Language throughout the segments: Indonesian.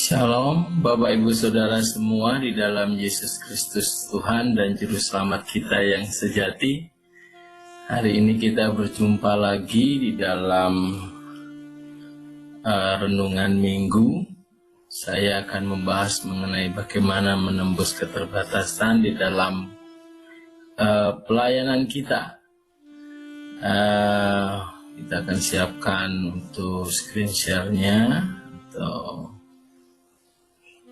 Shalom Bapak Ibu Saudara semua di dalam Yesus Kristus Tuhan dan Juru Selamat kita yang sejati. Hari ini kita berjumpa lagi di dalam renungan minggu. Saya akan membahas mengenai bagaimana menembus keterbatasan di dalam pelayanan kita. Kita akan siapkan untuk screen share-nya atau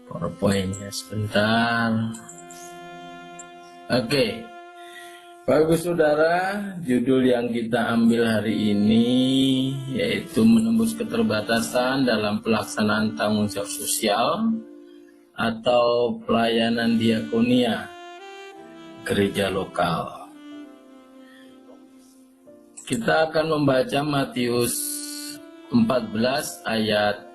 PowerPoint-nya sebentar. Oke, Bapak Ibu Saudara, judul yang kita ambil hari ini yaitu menembus keterbatasan dalam pelaksanaan tanggung jawab sosial atau pelayanan diakonia gereja lokal. Kita akan membaca Matius 14 ayat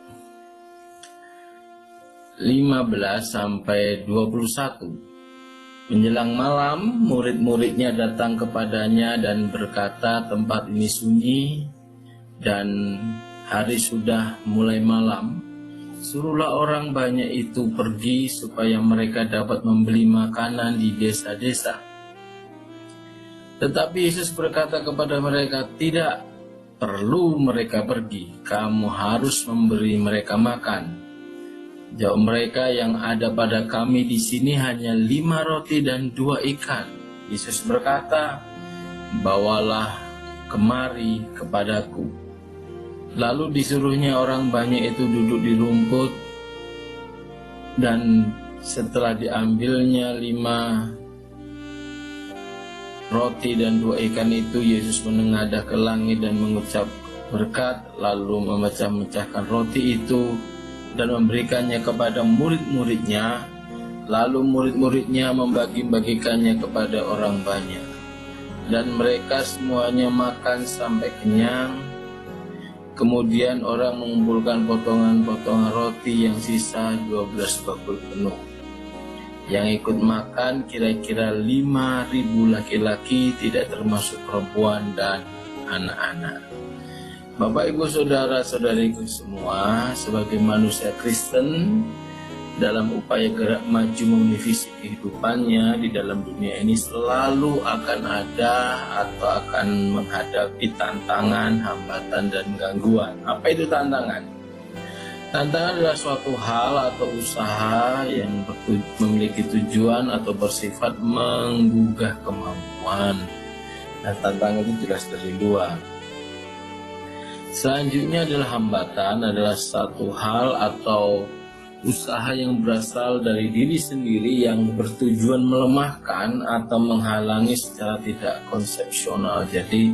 15 sampai 21. Menjelang malam, murid-muridnya datang kepadanya dan berkata, tempat ini sunyi dan hari sudah mulai malam. Suruhlah orang banyak itu pergi supaya mereka dapat membeli makanan di desa-desa. Tetapi Yesus berkata kepada mereka, tidak perlu mereka pergi, kamu harus memberi mereka makan. Jawab mereka, yang ada pada kami di sini hanya 5 roti dan 2 ikan. Yesus berkata, bawalah kemari kepadaku. Lalu disuruhnya orang banyak itu duduk di rumput, dan setelah diambilnya 5 roti dan 2 ikan itu, Yesus menengadah ke langit dan mengucap berkat, lalu memecah-mecahkan roti itu dan memberikannya kepada murid-muridnya, lalu murid-muridnya membagi-bagikannya kepada orang banyak. Dan mereka semuanya makan sampai kenyang. Kemudian orang mengumpulkan potongan-potongan roti yang sisa 12 bakul penuh. Yang ikut makan kira-kira 5.000 laki-laki, tidak termasuk perempuan dan anak-anak. Bapak Ibu Saudara-saudariku semua, sebagai manusia Kristen dalam upaya gerak maju memenuhi visi kehidupannya di dalam dunia ini selalu akan ada atau akan menghadapi tantangan, hambatan, dan gangguan. Apa itu tantangan? Tantangan adalah suatu hal atau usaha yang memiliki tujuan atau bersifat menggugah kemampuan. Dan tantangan itu jelas dari luar. Selanjutnya adalah hambatan, adalah satu hal atau usaha yang berasal dari diri sendiri yang bertujuan melemahkan atau menghalangi secara tidak konsepsional. Jadi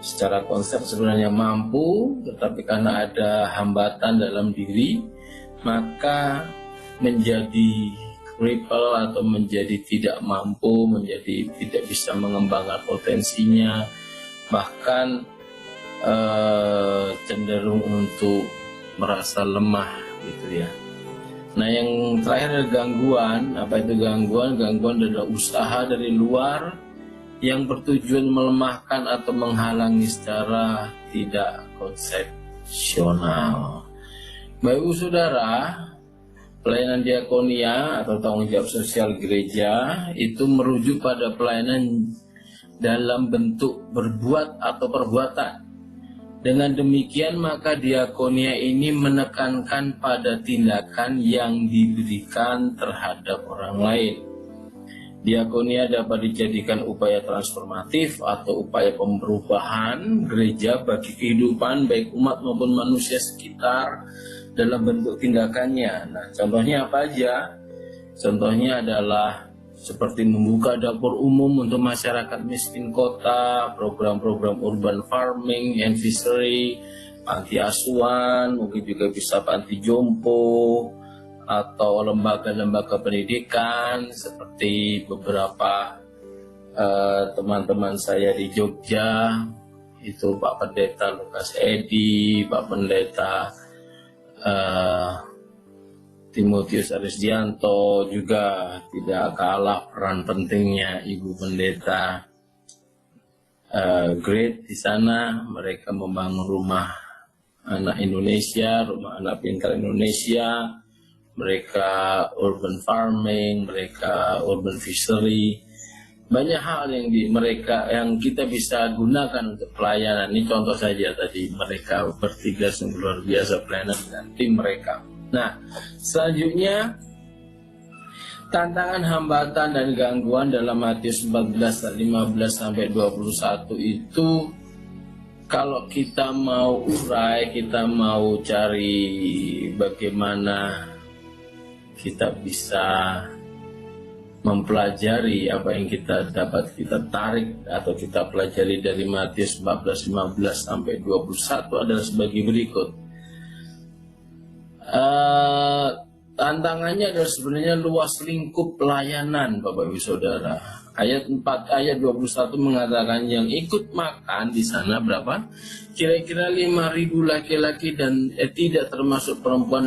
secara konsep sebenarnya mampu, tetapi karena ada hambatan dalam diri, maka menjadi cripple atau menjadi tidak mampu, menjadi tidak bisa mengembangkan potensinya, bahkan cenderung untuk merasa lemah gitu ya. Nah, yang terakhir adalah gangguan. Apa itu gangguan? Gangguan adalah usaha dari luar yang bertujuan melemahkan atau menghalangi secara tidak konsepsional. Bapak Ibu Saudara, pelayanan diakonia atau tanggung jawab sosial gereja itu merujuk pada pelayanan dalam bentuk berbuat atau perbuatan. Dengan demikian maka diakonia ini menekankan pada tindakan yang diberikan terhadap orang lain. Diakonia dapat dijadikan upaya transformatif atau upaya pemberubahan gereja bagi kehidupan baik umat maupun manusia sekitar dalam bentuk tindakannya. Nah, contohnya apa aja? Contohnya adalah seperti membuka dapur umum untuk masyarakat miskin kota, program-program urban farming and fishery, panti asuhan, mungkin juga bisa panti jompo, atau lembaga-lembaga pendidikan seperti beberapa teman-teman saya di Jogja, itu Pak Pendeta Lukas Edi, Pak Pendeta Timotius Arisdianto, juga tidak kalah peran pentingnya Ibu Pendeta Great di sana. Mereka membangun rumah anak Indonesia, rumah anak pintar Indonesia, mereka urban farming, mereka urban fishery. Banyak hal yang kita bisa gunakan untuk pelayanan. Ini contoh saja tadi, mereka bertiga sungguh luar biasa pelayanan dan tim mereka. Nah, selanjutnya tantangan, hambatan, dan gangguan dalam Matius 14, 15-21 itu kalau kita mau urai, kita mau cari bagaimana kita bisa mempelajari apa yang kita dapat kita tarik atau kita pelajari dari Matius 14, 15-21 adalah sebagai berikut. Tantangannya adalah sebenarnya luas lingkup pelayanan, Bapak Ibu Saudara. Ayat 21 mengatakan yang ikut makan di sana berapa? Kira-kira 5.000 laki-laki dan tidak termasuk perempuan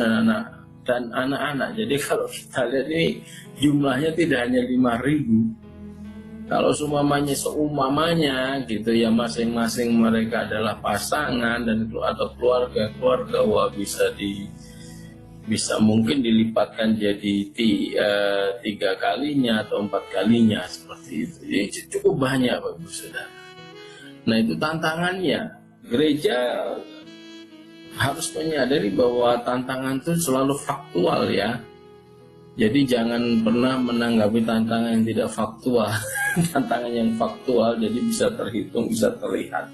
dan anak-anak. Jadi kalau kita lihat ini jumlahnya tidak hanya 5.000. Kalau seumpamanya gitu ya, masing-masing mereka adalah pasangan dan atau keluarga, wah bisa mungkin dilipatkan jadi 3 kalinya atau 4 kalinya seperti itu. Jadi cukup banyak, Bapak Ibu Saudara. Nah, itu tantangannya. Gereja harus menyadari bahwa tantangan itu selalu faktual ya. Jadi jangan pernah menanggapi tantangan yang tidak faktual. Tantangan yang faktual jadi bisa terhitung, bisa terlihat.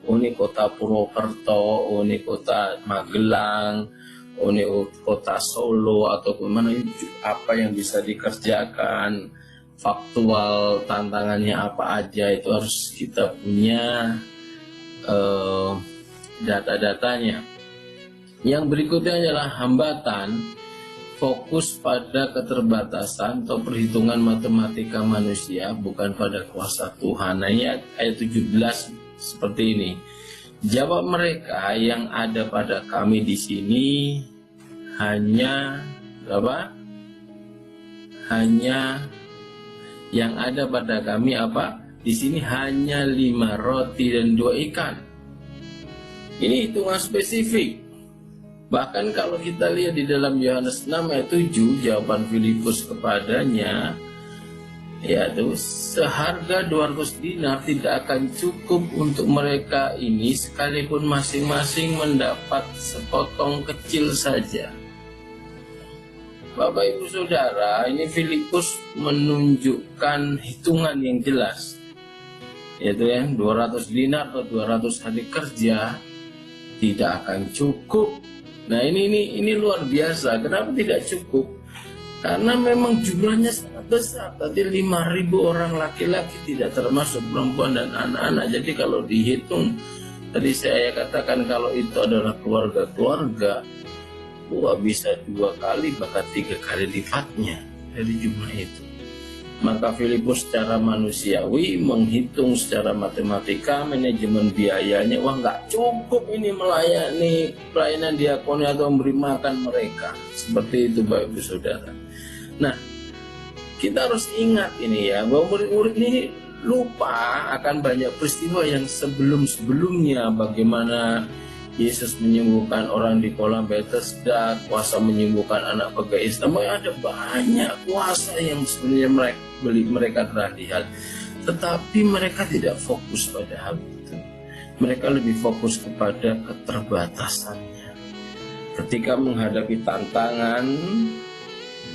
Oh, ini kota Purwokerto, oh ini kota Magelang, oh ini kota Solo atau kemana, apa yang bisa dikerjakan, faktual tantangannya apa aja, itu harus kita punya data-datanya. Yang berikutnya adalah hambatan, fokus pada keterbatasan atau perhitungan matematika manusia, bukan pada kuasa Tuhan. Nah, ayat 17 seperti ini. Jawab mereka, yang ada pada kami di sini hanya berapa? Hanya yang ada pada kami apa? Di sini hanya 5 roti dan 2 ikan. Ini hitungan spesifik. Bahkan kalau kita lihat di dalam Yohanes 6 ayat 7, jawaban Filipus kepadanya, yaitu seharga 200 dinar tidak akan cukup untuk mereka ini sekalipun masing-masing mendapat sepotong kecil saja. Bapak Ibu Saudara, ini Filipus menunjukkan hitungan yang jelas, yaitu ya 200 dinar atau 200 hari kerja tidak akan cukup. Nah, ini luar biasa. Kenapa tidak cukup? Karena memang jumlahnya sangat besar. Tadi 5.000 orang laki-laki, tidak termasuk perempuan dan anak-anak. Jadi kalau dihitung, tadi saya katakan kalau itu adalah keluarga-keluarga, wah bisa 2 kali bahkan 3 kali lipatnya dari jumlah itu. Maka Filipus secara manusiawi menghitung secara matematika manajemen biayanya, wah nggak cukup ini melayani pelayanan diakoni atau memberi makan mereka. Seperti itu, Bapak Ibu Saudara. Nah, kita harus ingat ini ya, bahwa murid-murid ini lupa akan banyak peristiwa yang sebelum-sebelumnya, bagaimana Yesus menyembuhkan orang di kolam Bethesda, kuasa menyembuhkan anak pegawai istana. Ada banyak kuasa yang sebenarnya mereka telah lihat, tetapi mereka tidak fokus pada hal itu. Mereka lebih fokus kepada keterbatasannya. Ketika menghadapi tantangan,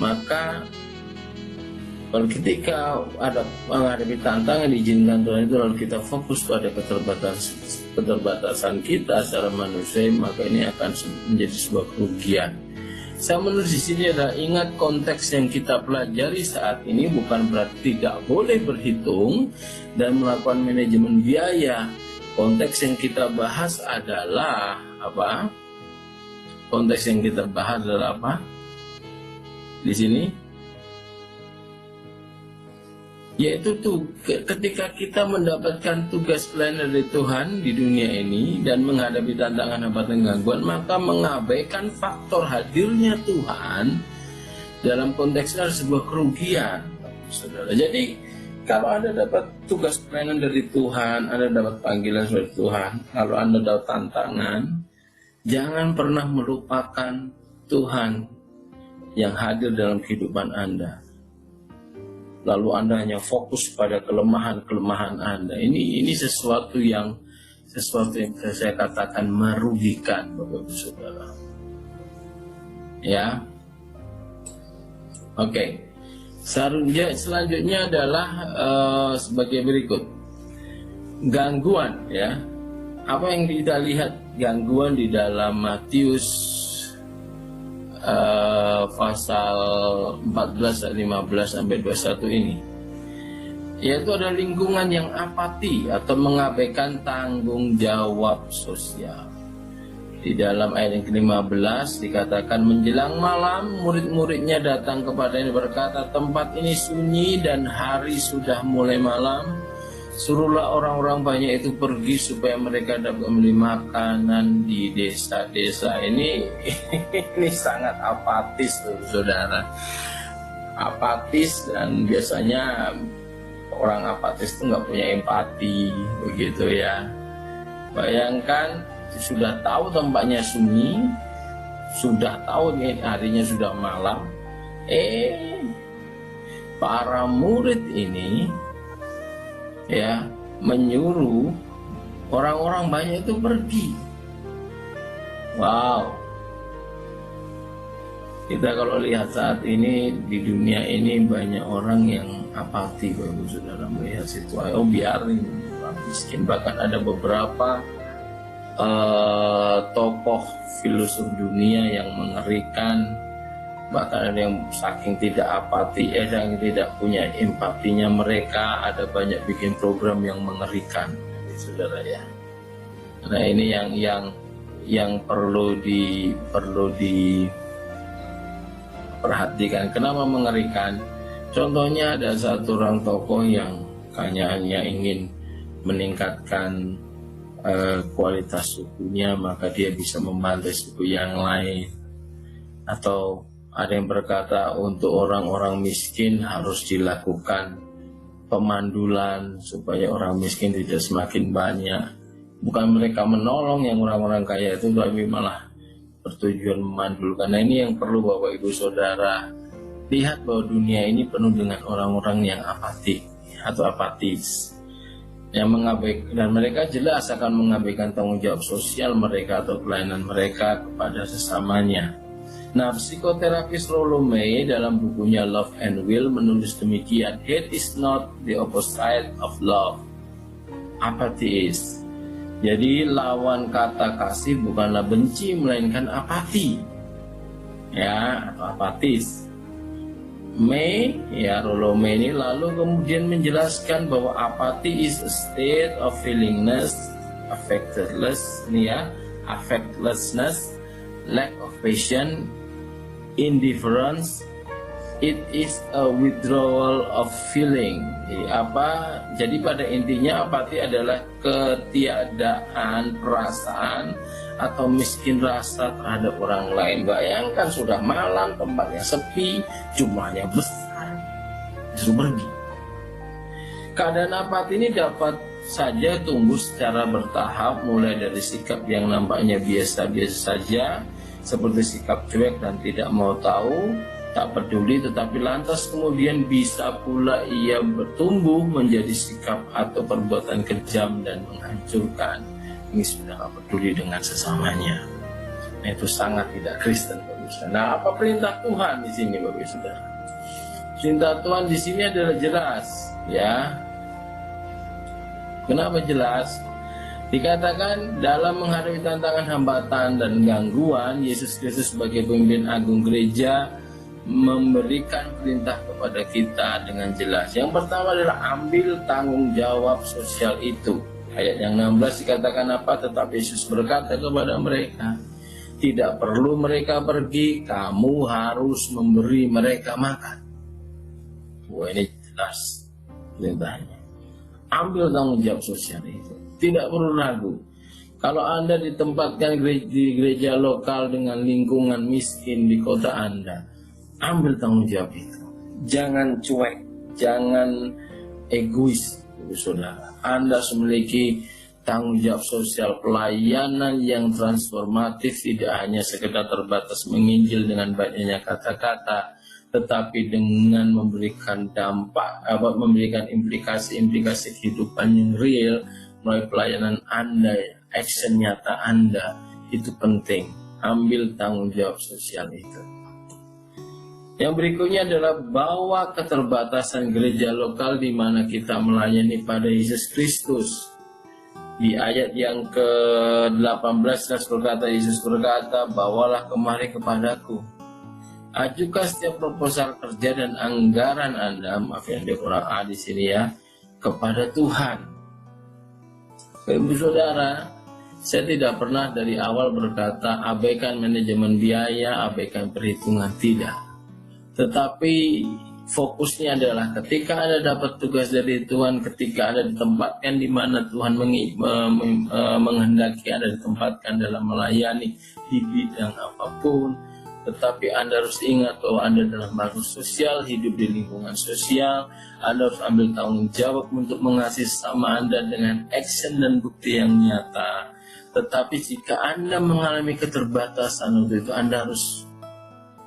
maka ketika ada menghadapi tantangan diizinkan Tuhan itu, lalu kita fokus pada keterbatasan kita secara manusia, maka ini akan menjadi sebuah kerugian. Saya menulis di sini adalah, ingat konteks yang kita pelajari saat ini bukan berarti tidak boleh berhitung dan melakukan manajemen biaya. Konteks yang kita bahas adalah apa? Konteks yang kita bahas adalah apa? Di sini, yaitu ketika kita mendapatkan tugas pelayanan dari Tuhan di dunia ini dan menghadapi tantangan hambatan gangguan, maka mengabaikan faktor hadirnya Tuhan dalam konteksnya sebuah kerugian, saudara. Jadi kalau Anda dapat tugas pelayanan dari Tuhan, Anda dapat panggilan dari Tuhan, kalau Anda dapat tantangan, jangan pernah melupakan Tuhan yang hadir dalam kehidupan Anda. Lalu Anda hanya fokus pada kelemahan-kelemahan Anda. Ini sesuatu yang bisa saya katakan merugikan Bapak Ibu Saudara. Ya. Oke. Selanjutnya adalah sebagai berikut. Gangguan, ya. Apa yang kita lihat gangguan di dalam Matius pasal 14 ayat 15 sampai 21 ini, yaitu ada lingkungan yang apati atau mengabaikan tanggung jawab sosial. Di dalam ayat yang ke-15 dikatakan, menjelang malam murid-muridnya datang kepadanya berkata, tempat ini sunyi dan hari sudah mulai malam. Suruhlah orang-orang banyak itu pergi supaya mereka dapat membeli makanan di desa-desa. Ini sangat apatis tuh, saudara. Apatis, dan biasanya orang apatis itu nggak punya empati, begitu ya. Bayangkan, sudah tahu tempatnya sunyi, sudah tahu nih harinya sudah malam, para murid ini ya menyuruh orang-orang banyak itu pergi. Wow. Kita kalau lihat saat ini di dunia ini banyak orang yang apati, Bapak Saudara, melihat situasi. Oh, biarin orang miskin. Bahkan ada beberapa tokoh filosof dunia yang mengerikan. Bahkan ada yang saking tidak apati, ada yang tidak punya empatinya mereka, ada banyak bikin program yang mengerikan, saudara ya. Nah, ini yang perlu diperhatikan. Kenapa mengerikan? Contohnya ada satu orang tokoh yang hanya ingin meningkatkan kualitas sukunya, maka dia bisa membantai suku yang lain. Atau ada yang berkata untuk orang-orang miskin harus dilakukan pemandulan supaya orang miskin tidak semakin banyak. Bukan mereka menolong yang orang-orang kaya itu, tapi malah bertujuan memandul. Karena ini yang perlu Bapak Ibu Saudara lihat, bahwa dunia ini penuh dengan orang-orang yang apatis yang mengabaikan, dan mereka jelas akan mengabaikan tanggung jawab sosial mereka atau pelayanan mereka kepada sesamanya. Nah, psikoterapis Rollo May dalam bukunya Love and Will menulis demikian, hate is not the opposite of love, apathy is. Jadi lawan kata kasih bukanlah benci, melainkan apati, ya, atau apatis. Rollo May ini lalu kemudian menjelaskan bahwa apati is a state of feelingless, affectlessness, lack of passion, indifference. It is a withdrawal of feeling. Jadi pada intinya apati adalah ketiadaan perasaan atau miskin rasa terhadap orang lain. Bayangkan sudah malam, tempatnya sepi, jumlahnya besar, disuruh pergi. Keadaan apati ini dapat saja tumbuh secara bertahap, mulai dari sikap yang nampaknya biasa-biasa saja, seperti sikap cuek dan tidak mau tahu, tak peduli, tetapi lantas kemudian bisa pula ia bertumbuh menjadi sikap atau perbuatan kejam dan menghancurkan. Ini sudah tak peduli dengan sesamanya. Nah, itu sangat tidak Kristen, Bapak Saudara. Nah, apa perintah Tuhan di sini, Bapak Saudara? Perintah Tuhan di sini adalah jelas, ya. Kenapa jelas? Dikatakan dalam menghadapi tantangan, hambatan, dan gangguan, Yesus Kristus sebagai pemimpin agung gereja memberikan perintah kepada kita dengan jelas. Yang pertama adalah ambil tanggung jawab sosial itu. Ayat yang 16 dikatakan apa? Tetapi Yesus berkata kepada mereka, tidak perlu mereka pergi, kamu harus memberi mereka makan. Wah, ini jelas perintahnya. Ambil tanggung jawab sosial itu. Tidak perlu ragu. Kalau Anda ditempatkan di gereja lokal dengan lingkungan miskin di kota Anda, ambil tanggung jawab itu. Jangan cuek, jangan egois, saudara. Anda memiliki tanggung jawab sosial pelayanan yang transformatif tidak hanya sekedar terbatas menginjil dengan banyaknya kata-kata, tetapi dengan memberikan dampak, memberikan implikasi-implikasi kehidupan yang real melalui pelayanan Anda, action nyata Anda. Itu penting, ambil tanggung jawab sosial itu. Yang berikutnya adalah bawa keterbatasan gereja lokal di mana kita melayani pada Yesus Kristus. Di ayat yang ke-18 Yesus berkata, bawalah kemari kepadaku. Ajukan setiap proposal kerja dan anggaran Anda, maaf ya, ada kurang A di sini ya, kepada Tuhan. Ibu saudara, saya tidak pernah dari awal berkata abaikan manajemen biaya, abaikan perhitungan, tidak. Tetapi fokusnya adalah ketika Anda dapat tugas dari Tuhan, ketika Anda ditempatkan di mana Tuhan menghendaki Anda ditempatkan dalam melayani di bidang apapun, tetapi Anda harus ingat bahwa Anda adalah makhluk sosial, hidup di lingkungan sosial. Anda harus ambil tanggung jawab untuk mengasihi sesama Anda dengan action dan bukti yang nyata. Tetapi jika Anda mengalami keterbatasan untuk itu, Anda harus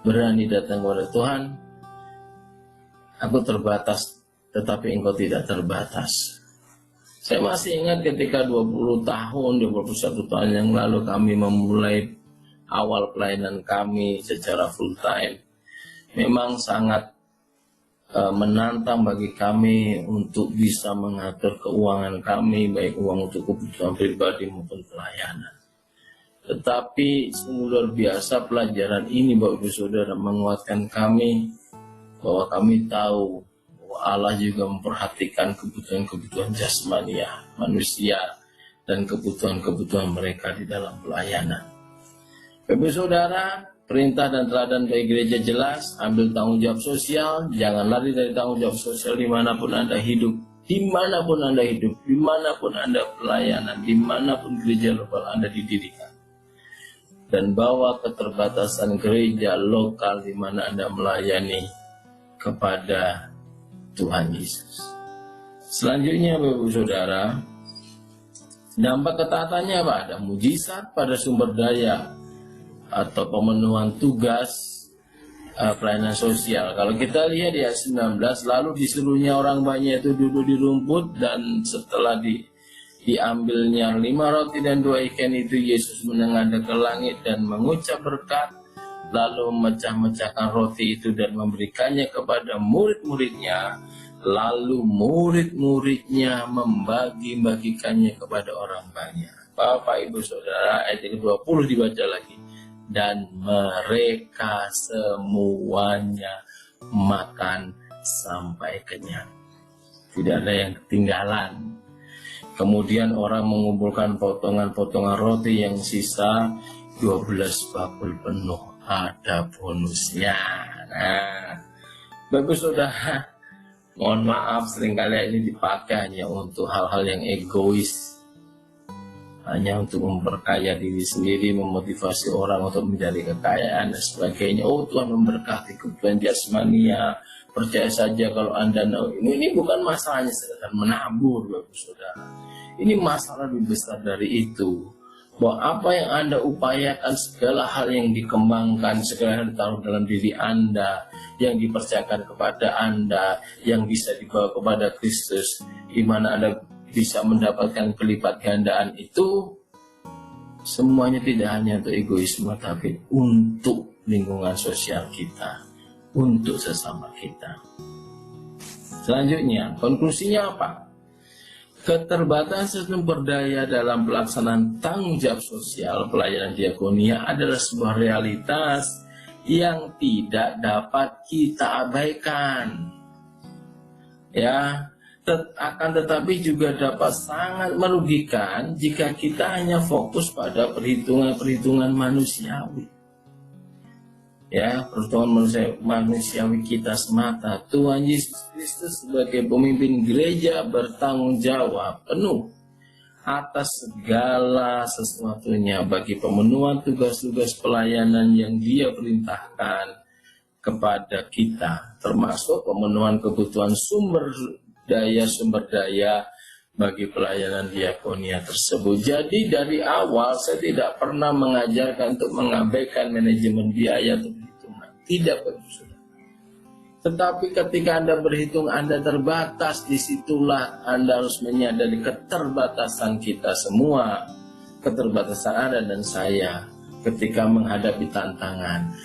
berani datang kepada Tuhan. Aku terbatas, tetapi engkau tidak terbatas. Saya masih ingat ketika 21 tahun yang lalu kami memulai awal pelayanan kami secara full time. Memang sangat menantang bagi kami untuk bisa mengatur keuangan kami, baik uang untuk kebutuhan pribadi maupun pelayanan. Tetapi sungguh luar biasa pelajaran ini Bapak Ibu Saudara menguatkan kami bahwa kami tahu bahwa Allah juga memperhatikan kebutuhan-kebutuhan jasmania manusia dan kebutuhan-kebutuhan mereka di dalam pelayanan. Bapak Ibu Saudara, perintah dan teladan bagi gereja jelas, ambil tanggung jawab sosial, jangan lari dari tanggung jawab sosial dimanapun Anda hidup, dimanapun Anda hidup, dimanapun Anda pelayanan, dimanapun gereja lokal Anda didirikan. Dan bawa keterbatasan gereja lokal di mana Anda melayani kepada Tuhan Yesus. Selanjutnya Bapak Ibu Saudara, dampak ketaatannya apa? Ada mujizat pada sumber daya atau pemenuhan tugas pelayanan sosial. Kalau kita lihat di ayat 19, lalu disuruhnya orang banyak itu duduk di rumput, dan setelah diambilnya 5 roti dan 2 ikan itu, Yesus menengadah ke langit dan mengucap berkat, lalu memecah-mecahkan roti itu dan memberikannya kepada murid-muridnya, lalu murid-muridnya membagi-bagikannya kepada orang banyak. Bapak Ibu Saudara, ayat 20 dibaca lagi. Dan mereka semuanya makan sampai kenyang. Tidak ada yang ketinggalan. Kemudian orang mengumpulkan potongan-potongan roti yang sisa 12 bakul penuh. Ada bonusnya. Nah, Bapak Saudara, mohon maaf seringkali ini dipakai hanya untuk hal-hal yang egois. Hanya untuk memperkaya diri sendiri, memotivasi orang untuk mencari kekayaan dan sebagainya. Oh, Tuhan memberkati kebutuhan jasmania. Percaya saja kalau Anda ini bukan masalahnya sekedar menabur, Bapak Saudara. Ini masalah lebih besar dari itu. Bahwa apa yang Anda upayakan, segala hal yang dikembangkan, segala hal yang ditaruh dalam diri Anda, yang dipercayakan kepada Anda, yang bisa dibawa kepada Kristus, di mana Anda bisa mendapatkan kelipat gandaan itu, semuanya tidak hanya untuk egoisme, tapi untuk lingkungan sosial kita, untuk sesama kita. Selanjutnya, konklusinya apa? Keterbatasan sumber daya dalam pelaksanaan tanggung jawab sosial pelayanan diakonia adalah sebuah realitas yang tidak dapat kita abaikan. Ya, akan tetapi juga dapat sangat merugikan jika kita hanya fokus pada perhitungan-perhitungan manusiawi. Ya, perhitungan manusiawi kita semata. Tuhan Yesus Kristus sebagai pemimpin gereja bertanggung jawab penuh atas segala sesuatunya bagi pemenuhan tugas-tugas pelayanan yang Dia perintahkan kepada kita, termasuk pemenuhan kebutuhan sumber daya bagi pelayanan diakonia tersebut. Jadi dari awal saya tidak pernah mengajarkan untuk mengabaikan manajemen biaya atau perhitungan. Tidak, Bapak Saudara. Tetapi ketika Anda berhitung Anda terbatas, disitulah Anda harus menyadari keterbatasan kita semua, keterbatasan Anda dan saya ketika menghadapi tantangan.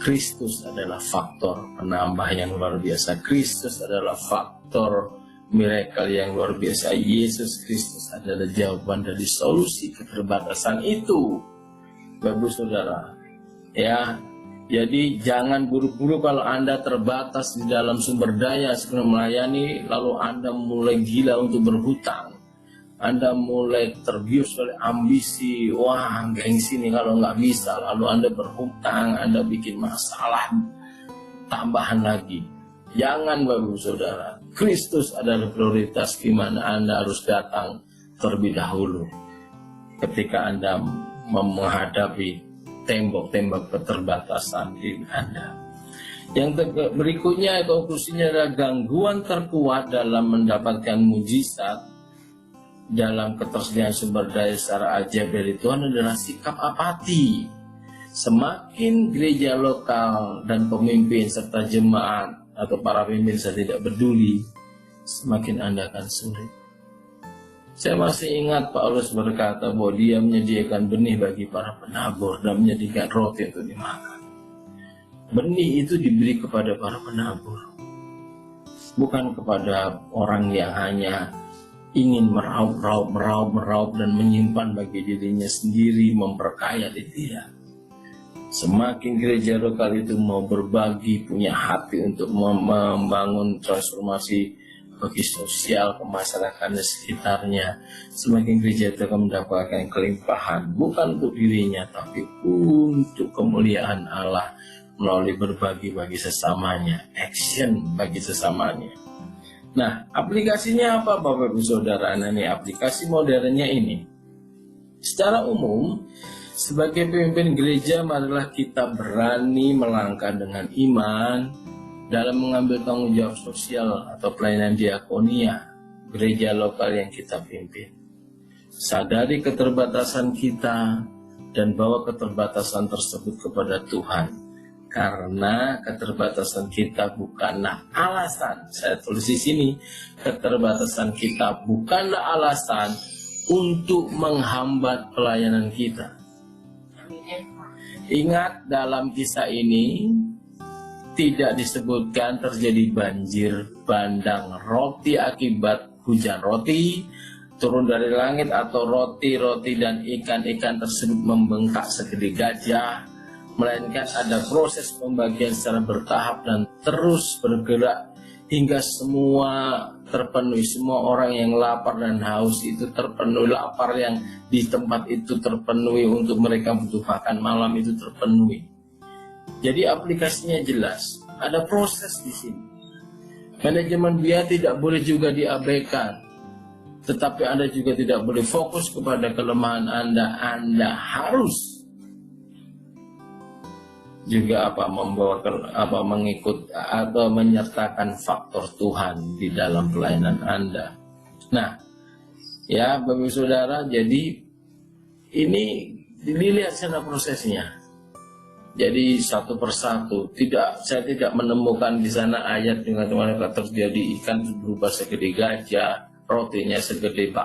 Kristus adalah faktor penambah yang luar biasa. Kristus adalah faktor miracle yang luar biasa. Yesus Kristus adalah jawaban dari solusi keterbatasan itu, Bapak Saudara. Ya, jadi jangan buru-buru kalau Anda terbatas di dalam sumber daya sebelum melayani, lalu Anda mulai gila untuk berhutang. Anda mulai terbius oleh ambisi, wah gengsi nih kalau nggak bisa, lalu Anda berhutang, Anda bikin masalah tambahan lagi. Jangan, Bapak Saudara. Kristus adalah prioritas di mana Anda harus datang terlebih dahulu ketika Anda menghadapi tembok-tembok keterbatasan diri Anda. Yang berikutnya, konklusinya adalah gangguan terkuat dalam mendapatkan mujizat dalam ketersediaan sumber daya secara ajaib dari Tuhan adalah sikap apati. Semakin gereja lokal dan pemimpin serta jemaat atau para pemimpin saya tidak peduli, semakin Anda akan sulit. Saya masih ingat Paulus berkata bahwa dia menyediakan benih bagi para penabur dan menyediakan roti untuk dimakan. Benih itu diberi kepada para penabur, bukan kepada orang yang hanya ingin meraup dan menyimpan bagi dirinya sendiri, memperkaya dia. Semakin gereja lokal itu mau berbagi, punya hati untuk membangun transformasi bagi sosial kemasyarakatan sekitarnya, semakin gereja itu akan mendapatkan kelimpahan, bukan untuk dirinya, tapi untuk kemuliaan Allah melalui berbagi bagi sesamanya, action bagi sesamanya. Nah, aplikasinya apa Bapak Ibu Saudara? Nah, ini aplikasi modernnya ini. Secara umum, sebagai pemimpin gereja, marilah kita berani melangkah dengan iman dalam mengambil tanggung jawab sosial atau pelayanan diakonia gereja lokal yang kita pimpin. Sadari keterbatasan kita dan bawa keterbatasan tersebut kepada Tuhan. Karena keterbatasan kita bukanlah alasan. Saya tulis di sini, keterbatasan kita bukanlah alasan untuk menghambat pelayanan kita. Ingat, dalam kisah ini tidak disebutkan terjadi banjir bandang roti akibat hujan roti turun dari langit, atau roti-roti dan ikan-ikan tersebut membengkak segede gajah, melainkan ada proses pembagian secara bertahap dan terus bergerak hingga semua terpenuhi. Semua orang yang lapar dan haus itu terpenuhi, lapar yang di tempat itu terpenuhi, untuk mereka butuh makan malam itu terpenuhi. Jadi aplikasinya jelas, ada proses di sini. Manajemen biaya tidak boleh juga diabaikan, tetapi Anda juga tidak boleh fokus kepada kelemahan Anda. Anda harus juga mengikut atau menyertakan faktor Tuhan di dalam pelayanan Anda. Nah, ya Bapak Saudara, jadi ini dilihat sana prosesnya. Jadi satu persatu, saya tidak menemukan di sana ayat dengan mana terjadi ikan berubah segede gajah, rotinya segede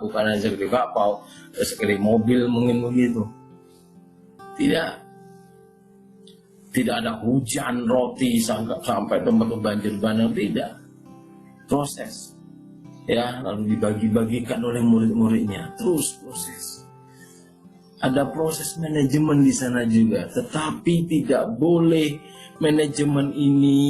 bukan hanya segede bakpao, segede mobil mungkin begitu. Tidak ada hujan roti sampai tempat banjir bandang, tidak. Proses, ya, lalu dibagi-bagikan oleh murid-muridnya, terus proses. Ada proses manajemen di sana juga, tetapi tidak boleh manajemen ini,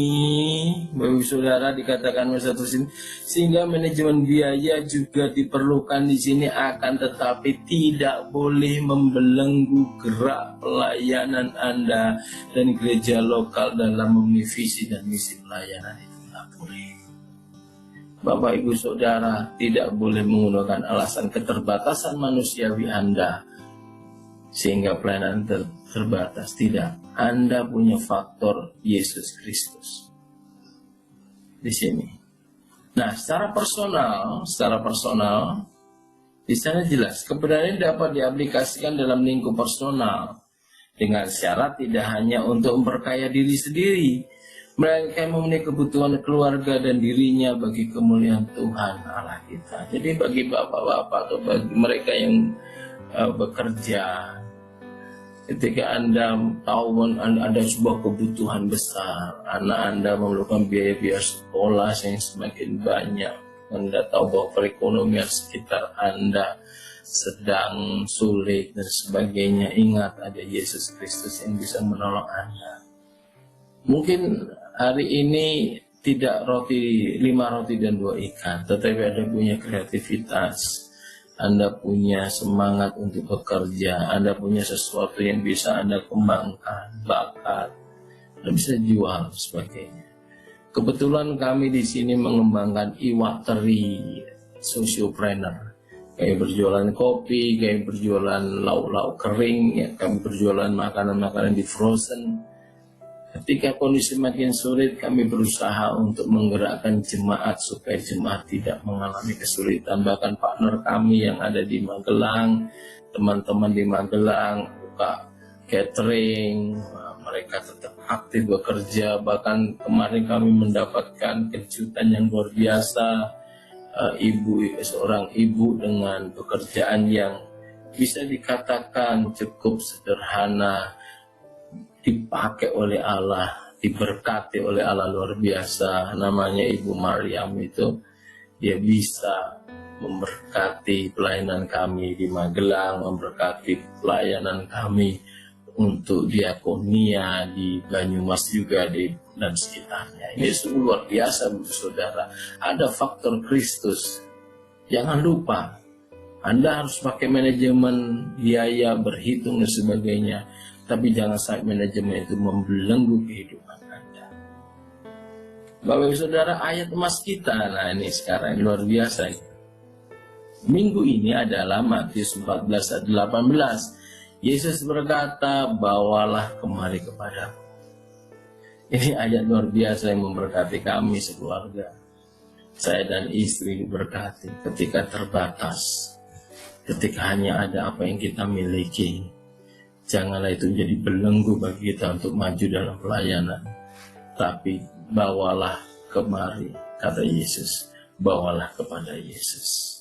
Bapak Saudara, dikatakan satu sini, sehingga manajemen biaya juga diperlukan di sini, akan tetapi tidak boleh membelenggu gerak pelayanan Anda dan gereja lokal dalam memenuhi visi dan misi pelayanan itu. Tidak boleh. Bapak Ibu Saudara, tidak boleh menggunakan alasan keterbatasan manusiawi Anda sehingga pelayanan terbatas. Tidak, Anda punya faktor Yesus Kristus di sini. Nah, secara personal, di sana jelas kebenaran dapat diaplikasikan dalam lingkup personal dengan syarat tidak hanya untuk memperkaya diri sendiri, melainkan memenuhi kebutuhan keluarga dan dirinya bagi kemuliaan Tuhan Allah kita. Jadi bagi bapak-bapak atau bagi mereka yang bekerja, ketika Anda tahu ada sebuah kebutuhan besar, anak Anda memerlukan biaya-biaya sekolah yang semakin banyak, Anda tahu bahwa perekonomian sekitar Anda sedang sulit dan sebagainya, ingat ada Yesus Kristus yang bisa menolong Anda. Mungkin hari ini tidak 5 roti dan 2 ikan, tetapi Anda punya kreativitas, Anda punya semangat untuk bekerja, Anda punya sesuatu yang bisa Anda kembangkan, bakat, Anda bisa jual sebagainya. Kebetulan kami di sini mengembangkan iwateri sociopreneur, kayak berjualan kopi, kayak berjualan lauk-lauk kering, ya, kami berjualan makanan-makanan di frozen. Ketika kondisi makin sulit, kami berusaha untuk menggerakkan jemaat supaya jemaat tidak mengalami kesulitan. Bahkan partner kami yang ada di Magelang, teman-teman di Magelang buka catering, mereka tetap aktif bekerja. Bahkan kemarin kami mendapatkan kejutan yang luar biasa, seorang ibu dengan pekerjaan yang bisa dikatakan cukup sederhana, dipakai oleh Allah, diberkati oleh Allah luar biasa. Namanya Ibu Maryam itu, dia bisa memberkati pelayanan kami di Magelang, memberkati pelayanan kami untuk diakonia di Banyumas juga dan sekitarnya. Ini luar biasa, saudara. Ada faktor Kristus. Jangan lupa, Anda harus pakai manajemen biaya, berhitung dan sebagainya. Tapi jangan sampai manajemen itu membelenggu kehidupan Anda. Bapak Ibu Saudara, ayat emas kita, nah ini sekarang luar biasa. Minggu ini adalah Matius 14 ayat 18. Yesus berkata, bawalah kemari kepadaku. Ini ayat luar biasa yang memberkati kami sekeluarga. Saya dan istri diberkati ketika terbatas, ketika hanya ada apa yang kita miliki. Janganlah itu menjadi belenggu bagi kita untuk maju dalam pelayanan. Tapi bawalah kemari, kata Yesus. Bawalah kepada Yesus.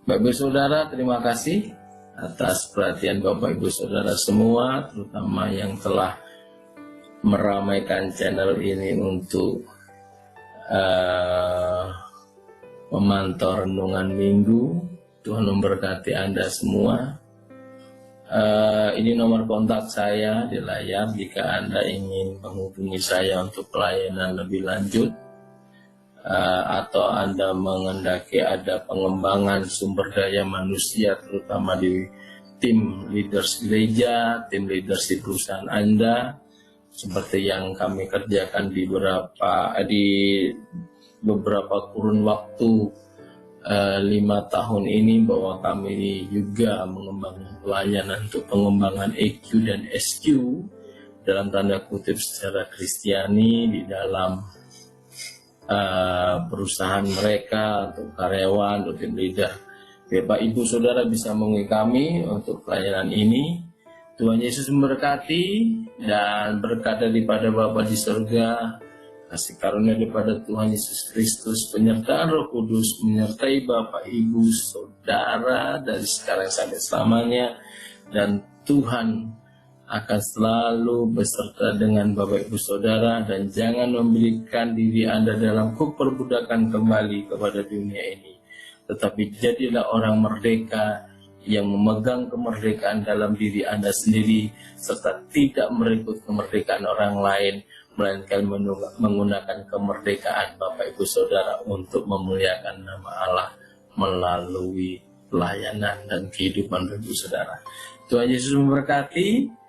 Bapak Ibu Saudara, terima kasih atas perhatian Bapak Ibu Saudara semua, terutama yang telah meramaikan channel ini untuk memantau renungan minggu. Tuhan memberkati Anda semua. Ini nomor kontak saya di layar jika Anda ingin menghubungi saya untuk pelayanan lebih lanjut, atau Anda mengendaki ada pengembangan sumber daya manusia terutama di tim leaders gereja, tim leaders di perusahaan Anda, seperti yang kami kerjakan di beberapa kurun waktu 5 tahun ini, bahwa kami juga mengembangkan pelayanan untuk pengembangan EQ dan SQ dalam tanda kutip secara Kristiani di dalam perusahaan mereka, untuk karyawan, untuk tim leader. Bapak Ibu Saudara bisa menghubungi kami untuk pelayanan ini. Tuhan Yesus memberkati, dan berkat daripada Bapa di surga, kasih karunia daripada Tuhan Yesus Kristus, penyertaan Roh Kudus menyertai Bapak Ibu Saudara dari sekarang sampai selamanya, dan Tuhan akan selalu beserta dengan Bapak Ibu Saudara, dan jangan memberikan diri Anda dalam keperbudakan kembali kepada dunia ini, tetapi jadilah orang merdeka yang memegang kemerdekaan dalam diri Anda sendiri, serta tidak merebut kemerdekaan orang lain, melainkan menggunakan kemerdekaan Bapak Ibu Saudara untuk memuliakan nama Allah melalui pelayanan dan kehidupan Bapak Ibu Saudara. Tuhan Yesus memberkati.